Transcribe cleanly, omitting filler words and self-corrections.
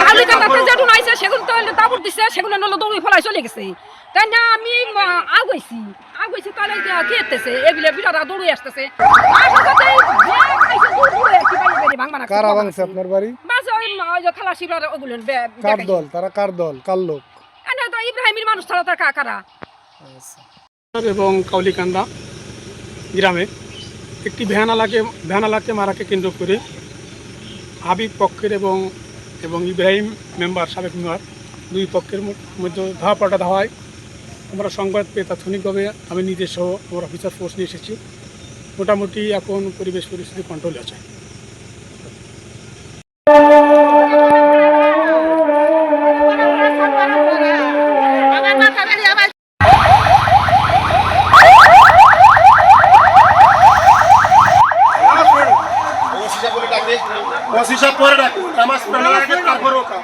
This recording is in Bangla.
হালিকান্দাতে যেটু নাইছে সেগুলো তো দাবর দিছে সেগুলো নলে দৌড়ি ফলাই চলে গেছে তাই না আমি আগাইছি তাহলে কি এতেছে এগুলো বিরাট দৌড়ে আসতেছে কারা ভাঙছে আপনার বাড়ি? বাস ওই খালাসিবার ওগুলো কার দল? তারা কার দল? কার লোক? তো ইব্রাহিমের মানুষ ছাড়া তার কারা এবং কাউলিকান্দা গ্রামে একটি ভ্যানালাকে মারাকে কেন্দ্র করে হাবিব পক্ষের এবং ইব্রাহিম সাবেক মেম্বার দুই পক্ষের মধ্যে ধাওয়া হয়। আমরা সংবাদ পেয়ে তাৎক্ষণিকভাবে আমি নিজের সহ আমার অফিসার ফোর্স নিয়ে এসেছি। মোটামুটি এখন পরিবেশ পরিস্থিতি কন্ট্রোলে আছে। পরে ডাকো নামাজ পড়ার আগে তারপর ওকা